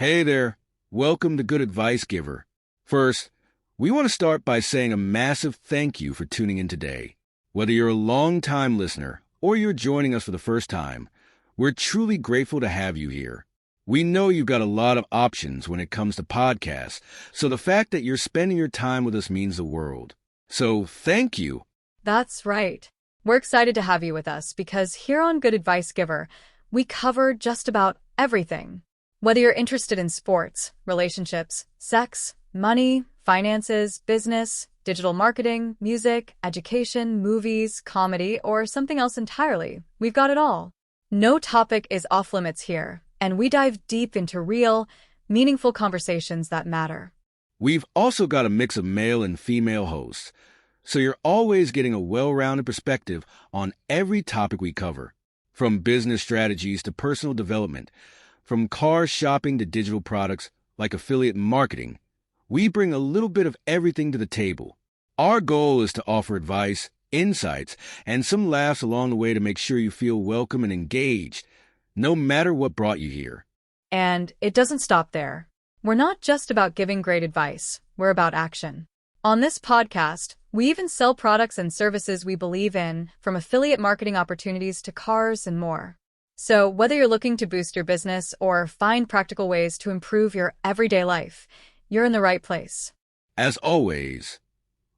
Hey there. Welcome to Good Advice Giver. First, we want to start by saying a massive thank you for tuning in today. Whether you're a long-time listener or you're joining us for the first time, we're truly grateful to have you here. We know you've got a lot of options when it comes to podcasts, so the fact that you're spending your time with us means the world. So thank you. That's right. We're excited to have you with us because here on Good Advice Giver, we cover just about everything. Whether you're interested in sports, relationships, sex, money, finances, business, digital marketing, music, education, movies, comedy, or something else entirely, we've got it all. No topic is off limits here, and we dive deep into real, meaningful conversations that matter. We've also got a mix of male and female hosts, so you're always getting a well-rounded perspective on every topic we cover, from business strategies to personal development, from car shopping to digital products like affiliate marketing. We bring a little bit of everything to the table. Our goal is to offer advice, insights, and some laughs along the way to make sure you feel welcome and engaged, no matter what brought you here. And it doesn't stop there. We're not just about giving great advice, we're about action. On this podcast, we even sell products and services we believe in, from affiliate marketing opportunities to cars and more. So whether you're looking to boost your business or find practical ways to improve your everyday life, you're in the right place. As always,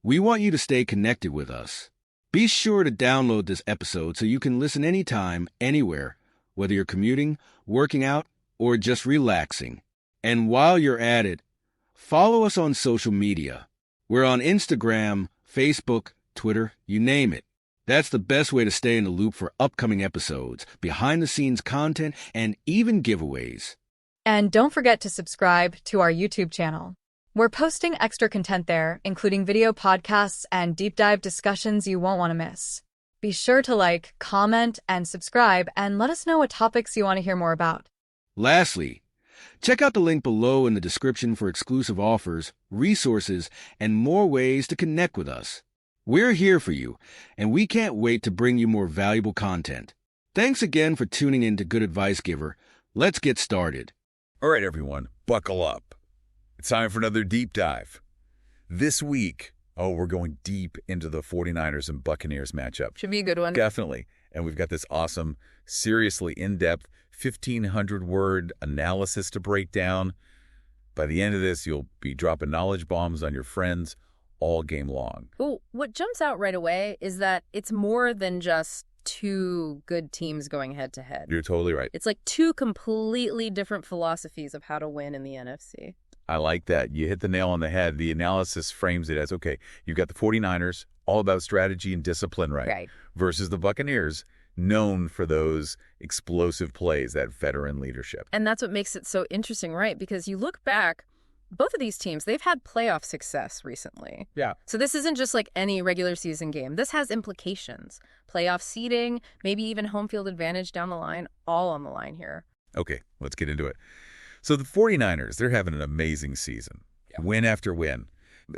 we want you to stay connected with us. Be sure to download this episode so you can listen anytime, anywhere, whether you're commuting, working out, or just relaxing. And while you're at it, follow us on social media. We're on Instagram, Facebook, Twitter, you name it. That's the best way to stay in the loop for upcoming episodes, behind-the-scenes content, and even giveaways. And don't forget to subscribe to our YouTube channel. We're posting extra content there, including video podcasts and deep dive discussions you won't want to miss. Be sure to like, comment, and subscribe, and let us know what topics you want to hear more about. Lastly, check out the link below in the description for exclusive offers, resources, and more ways to connect with us. We're here for you, and we can't wait to bring you more valuable content. Thanks again for tuning in to Good Advice Giver. Let's get started. All right, everyone, buckle up. It's time for another deep dive. This week, we're going deep into the 49ers and Buccaneers matchup. Should be a good one. Definitely. And we've got this awesome, seriously in-depth, 1,500-word analysis to break down. By the end of this, you'll be dropping knowledge bombs on your friends all game long. Well, what jumps out right away is that it's more than just two good teams going head-to-head. You're totally right. It's like two completely different philosophies of how to win in the NFC. I like that. You hit the nail on the head. The analysis frames it as, okay, you've got the 49ers, all about strategy and discipline, right? Versus the Buccaneers, known for those explosive plays, that veteran leadership. And that's what makes it so interesting, right? Because you look back, both of these teams, they've had playoff success recently. Yeah. So this isn't just like any regular season game. This has implications. Playoff seeding, maybe even home field advantage down the line, all on the line here. Okay, let's get into it. So the 49ers, they're having an amazing season. Yeah. Win after win.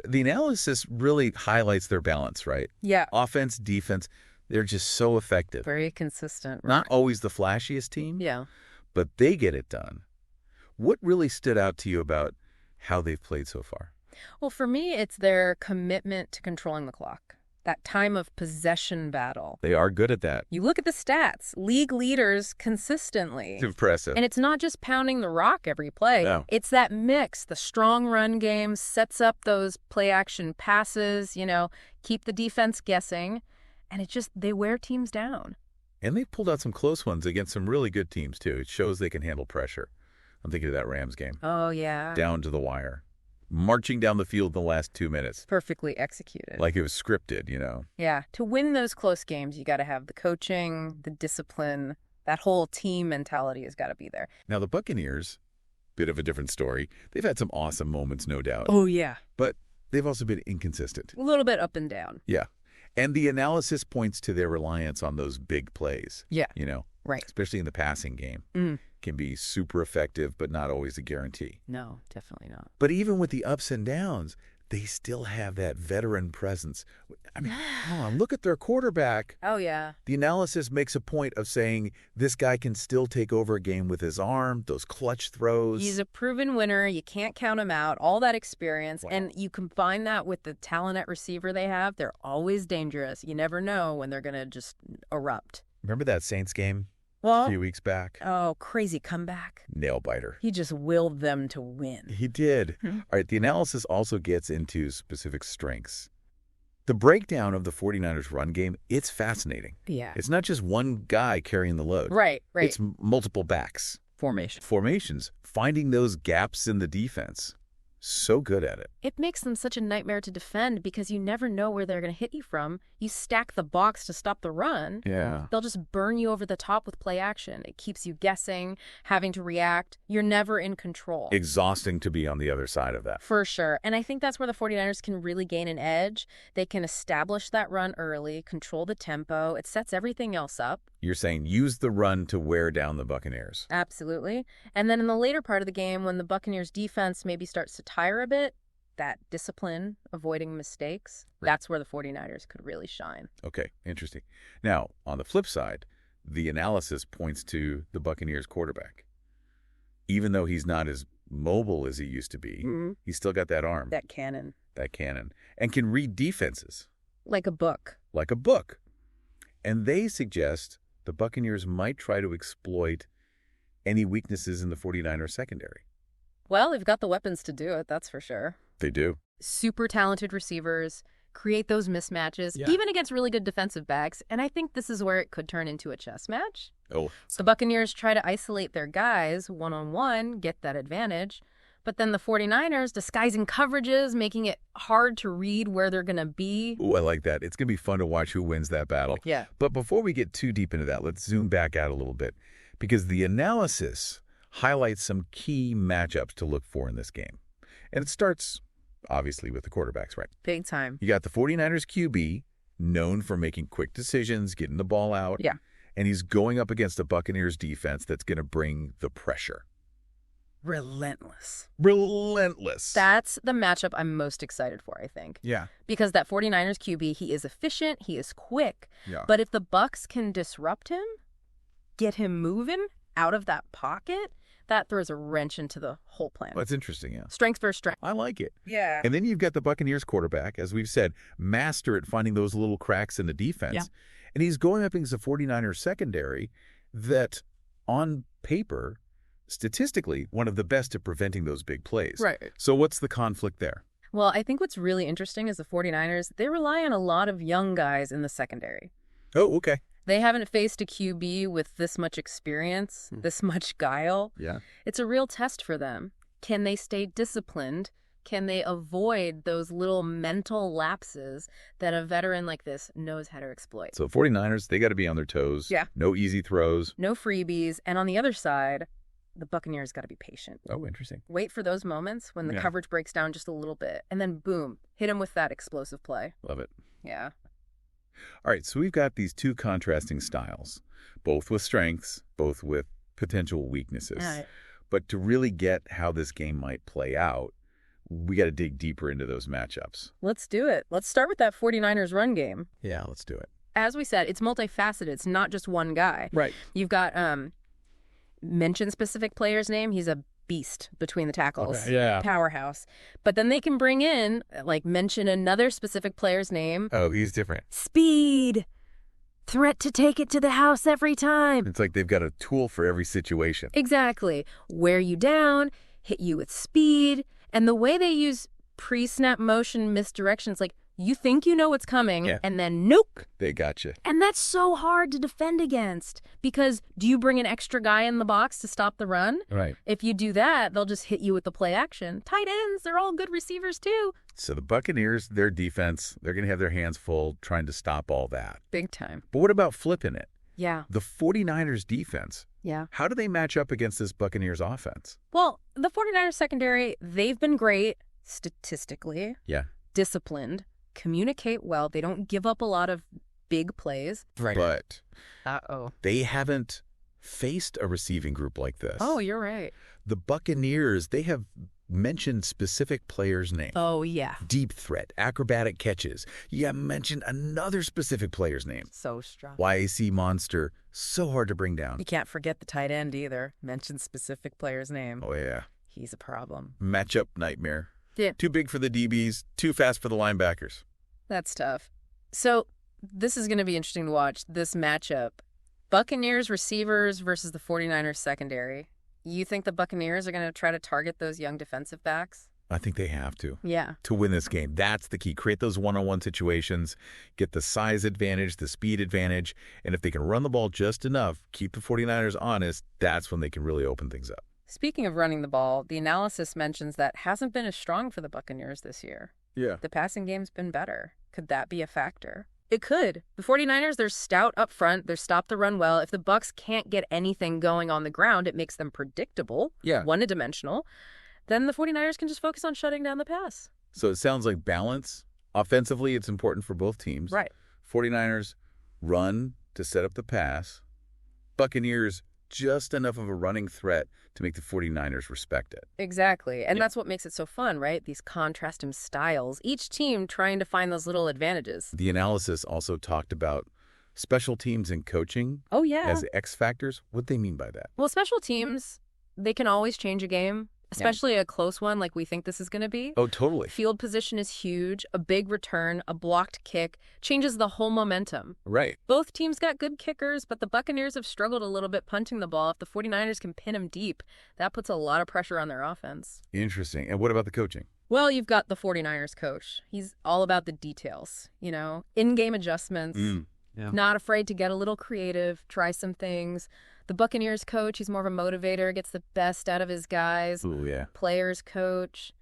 The analysis really highlights their balance, right? Yeah. Offense, defense, they're just so effective. Very consistent. Right? Not always the flashiest team. Yeah. But they get it done. What really stood out to you about how they've played so far? Well, for me, it's their commitment to controlling the clock. That time of possession battle. They are good at that. You look at the stats, league leaders consistently. It's impressive. And it's not just pounding the rock every play. No. It's that mix. The strong run game sets up those play action passes, keep the defense guessing. And it just, they wear teams down. And they've pulled out some close ones against some really good teams, too. It shows they can handle pressure. I'm thinking of that Rams game. Oh, yeah. Down to the wire. Marching down the field in the last 2 minutes. Perfectly executed. Like it was scripted, Yeah. To win those close games, you got to have the coaching, the discipline. That whole team mentality has got to be there. Now, the Buccaneers, bit of a different story. They've had some awesome moments, no doubt. Oh, yeah. But they've also been inconsistent. A little bit up and down. Yeah. And the analysis points to their reliance on those big plays. Yeah. Right. Especially in the passing game. Can be super effective, but not always a guarantee. No, definitely not. But even with the ups and downs, they still have that veteran presence. I mean, come on, look at their quarterback. Oh, yeah. The analysis makes a point of saying this guy can still take over a game with his arm, those clutch throws. He's a proven winner. You can't count him out. All that experience. Wow. And you combine that with the talent at receiver they have. They're always dangerous. You never know when they're going to just erupt. Remember that Saints game Well, a few weeks back? oh, crazy comeback. Nail biter. He just willed them to win. He did. All right, the analysis also gets into specific strengths. The breakdown of the 49ers run game, it's fascinating. Yeah. It's not just one guy carrying the load. Right. It's multiple backs. Formations. Finding those gaps in the defense. So good at it. It makes them such a nightmare to defend because you never know where they're going to hit you from. You stack the box to stop the run. Yeah. They'll just burn you over the top with play action. It keeps you guessing, having to react. You're never in control. Exhausting to be on the other side of that. For sure. And I think that's where the 49ers can really gain an edge. They can establish that run early, control the tempo. It sets everything else up. You're saying use the run to wear down the Buccaneers. Absolutely. And then in the later part of the game, when the Buccaneers defense maybe starts to tire a bit, that discipline, avoiding mistakes, that's where the 49ers could really shine. Okay, interesting. Now, on the flip side, the analysis points to the Buccaneers quarterback. Even though he's not as mobile as he used to be, he's still got that arm. That cannon. And can read defenses. Like a book. Like a book. And they suggest the Buccaneers might try to exploit any weaknesses in the 49ers secondary. Well, they've got the weapons to do it, that's for sure. They do. Super talented receivers, create those mismatches, even against really good defensive backs. And I think this is where it could turn into a chess match. Oh. The Buccaneers try to isolate their guys one-on-one, get that advantage. But then the 49ers disguising coverages, making it hard to read where they're going to be. Ooh, I like that. It's going to be fun to watch who wins that battle. Yeah. But before we get too deep into that, let's zoom back out a little bit. Because the analysis highlights some key matchups to look for in this game. And it starts, obviously, with the quarterbacks, right? Big time. You got the 49ers QB, known for making quick decisions, getting the ball out. Yeah. And he's going up against a Buccaneers defense that's going to bring the pressure. Relentless. That's the matchup I'm most excited for, I think. Yeah. Because that 49ers QB, he is efficient, he is quick. Yeah. But if the Bucs can disrupt him, get him moving out of that pocket, that throws a wrench into the whole plan. Well, that's interesting, yeah. Strength versus strength. I like it. Yeah. And then you've got the Buccaneers quarterback, as we've said, master at finding those little cracks in the defense. Yeah. And he's going up against a 49ers secondary that, on paper, statistically, one of the best at preventing those big plays. Right. So what's the conflict there? Well, I think what's really interesting is the 49ers, they rely on a lot of young guys in the secondary. Oh, okay. They haven't faced a QB with this much experience, this much guile. Yeah. It's a real test for them. Can they stay disciplined? Can they avoid those little mental lapses that a veteran like this knows how to exploit? So 49ers, they got to be on their toes. Yeah. No easy throws. No freebies. And on the other side, the Buccaneers got to be patient. Oh, interesting. Wait for those moments when the coverage breaks down just a little bit. And then, boom, hit him with that explosive play. Love it. Yeah. All right, so we've got these two contrasting styles, both with strengths, both with potential weaknesses. All right. But to really get how this game might play out, we got to dig deeper into those matchups. Let's do it. Let's start with that 49ers run game. Yeah, let's do it. As we said, it's multifaceted. It's not just one guy. Right. You've got mention specific player's name. He's a beast between the tackles. Okay, yeah. Powerhouse. But then they can bring in, mention another specific player's name. Oh, he's different. Speed. Threat to take it to the house every time. It's like they've got a tool for every situation. Exactly. Wear you down, hit you with speed. And the way they use pre-snap motion misdirections, you think you know what's coming, and then nope. They got you. And that's so hard to defend against because do you bring an extra guy in the box to stop the run? Right. If you do that, they'll just hit you with the play action. Tight ends, they're all good receivers too. So the Buccaneers, their defense, they're going to have their hands full trying to stop all that. Big time. But what about flipping it? Yeah. The 49ers defense. Yeah. How do they match up against this Buccaneers offense? Well, the 49ers secondary, they've been great statistically. Yeah. Disciplined. Communicate well. They don't give up a lot of big plays. Right. But Uh-oh. they haven't faced a receiving group like this. Oh, you're right. The Buccaneers, they have mention specific players' names. Oh, yeah. Deep threat, acrobatic catches. You mentioned another specific player's name. So strong. YAC monster, so hard to bring down. You can't forget the tight end either. Mention specific player's name. Oh, yeah. He's a problem. Matchup nightmare. Yeah. Too big for the DBs, too fast for the linebackers. That's tough. So this is going to be interesting to watch, this matchup. Buccaneers receivers versus the 49ers secondary. You think the Buccaneers are going to try to target those young defensive backs? I think they have to. Yeah. To win this game. That's the key. Create those one-on-one situations, get the size advantage, the speed advantage, and if they can run the ball just enough, keep the 49ers honest, that's when they can really open things up. Speaking of running the ball, the analysis mentions that hasn't been as strong for the Buccaneers this year. Yeah. The passing game's been better. Could that be a factor? It could. The 49ers, they're stout up front. They're stop the run well. If the Bucs can't get anything going on the ground, it makes them predictable, one-dimensional. Then the 49ers can just focus on shutting down the pass. So it sounds like balance. Offensively, it's important for both teams. Right. 49ers run to set up the pass. Buccaneers just enough of a running threat to make the 49ers respect it. Exactly. And that's what makes it so fun, right? These contrasting styles, each team trying to find those little advantages. The analysis also talked about special teams and coaching as X factors. What do they mean by that? Well, special teams, they can always change a game, especially a close one like we think this is going to be. Oh, totally. Field position is huge. A big return, a blocked kick changes the whole momentum. Right. Both teams got good kickers, but the Buccaneers have struggled a little bit punting the ball. If the 49ers can pin them deep, that puts a lot of pressure on their offense. Interesting. And what about the coaching? Well, you've got the 49ers coach. He's all about the details, in-game adjustments, not afraid to get a little creative, try some things. The Buccaneers coach, he's more of a motivator, gets the best out of his guys. Ooh, yeah. Players coach,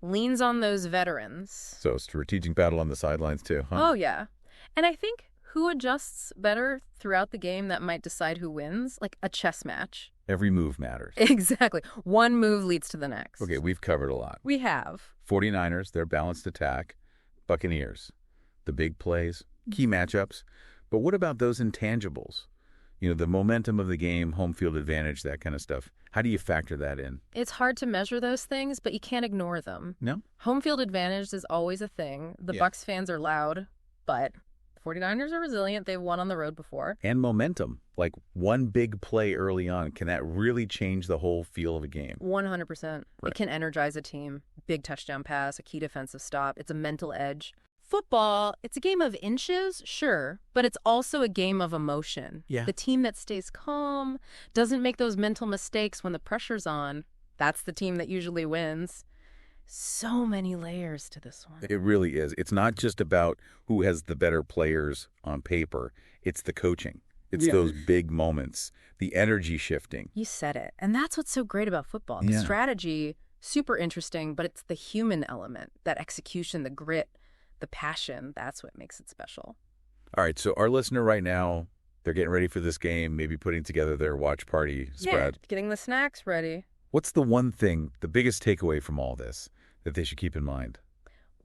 leans on those veterans. So strategic battle on the sidelines too, huh? Oh, yeah. And I think who adjusts better throughout the game that might decide who wins, like a chess match. Every move matters. Exactly. One move leads to the next. Okay, we've covered a lot. We have. 49ers, their balanced attack. Buccaneers, the big plays, key matchups. But what about those intangibles? The momentum of the game, home field advantage, that kind of stuff. How do you factor that in? It's hard to measure those things, but you can't ignore them. No? Home field advantage is always a thing. The Bucs fans are loud, but the 49ers are resilient. They've won on the road before. And momentum. Like one big play early on, can that really change the whole feel of a game? 100%. Right. It can energize a team. Big touchdown pass, a key defensive stop. It's a mental edge. Football, it's a game of inches, sure, but it's also a game of emotion. Yeah. The team that stays calm, doesn't make those mental mistakes when the pressure's on, that's the team that usually wins. So many layers to this one. It really is. It's not just about who has the better players on paper. It's the coaching. It's those big moments, the energy shifting. You said it. And that's what's so great about football. The strategy, super interesting, but it's the human element, that execution, the grit, the passion, that's what makes it special. All right, so our listener right now, they're getting ready for this game, maybe putting together their watch party spread. Yeah, getting the snacks ready. What's the one thing, the biggest takeaway from all this that they should keep in mind?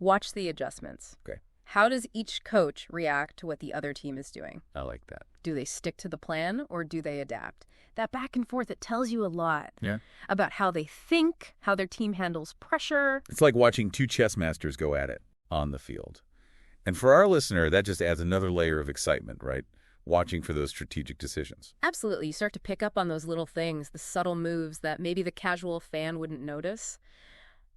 Watch the adjustments. Okay. How does each coach react to what the other team is doing? I like that. Do they stick to the plan or do they adapt? That back and forth, it tells you a lot about how they think, how their team handles pressure. It's like watching two chess masters go at it on the field. And for our listener, that just adds another layer of excitement, right? Watching for those strategic decisions. Absolutely. You start to pick up on those little things, the subtle moves that maybe the casual fan wouldn't notice,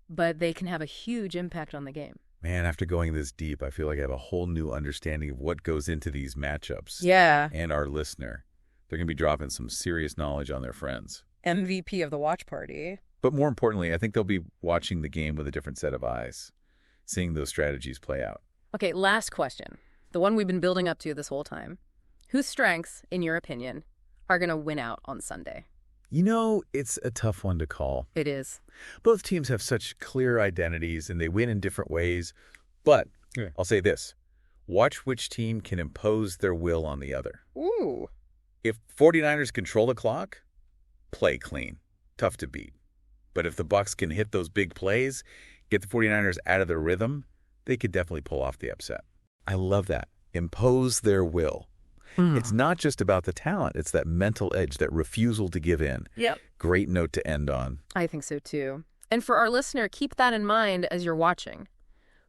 but they can have a huge impact on the game. Man, after going this deep, I feel like I have a whole new understanding of what goes into these matchups. Yeah. And our listener, they're going to be dropping some serious knowledge on their friends. MVP of the watch party. But more importantly, I think they'll be watching the game with a different set of eyes, seeing those strategies play out. Okay, last question. The one we've been building up to this whole time. Whose strengths, in your opinion, are going to win out on Sunday? It's a tough one to call. It is. Both teams have such clear identities and they win in different ways. But I'll say this. Watch which team can impose their will on the other. Ooh. If 49ers control the clock, play clean. Tough to beat. But if the Bucs can hit those big plays, get the 49ers out of their rhythm, they could definitely pull off the upset. I love that. Impose their will. It's not just about the talent. It's that mental edge, that refusal to give in. Yep. Great note to end on. I think so, too. And for our listener, keep that in mind as you're watching.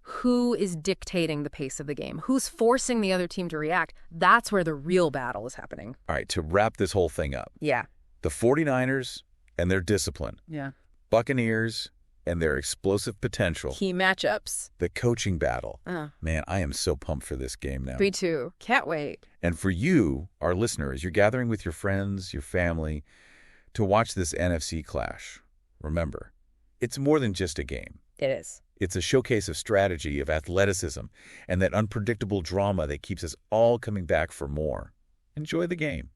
Who is dictating the pace of the game? Who's forcing the other team to react? That's where the real battle is happening. All right, to wrap this whole thing up. Yeah. The 49ers and their discipline. Yeah. Buccaneers and their explosive potential. Key matchups. The coaching battle. Man, I am so pumped for this game now. Me too. Can't wait. And for you, our listeners, you're gathering with your friends, your family, to watch this NFC clash. Remember, it's more than just a game. It is. It's a showcase of strategy, of athleticism, and that unpredictable drama that keeps us all coming back for more. Enjoy the game.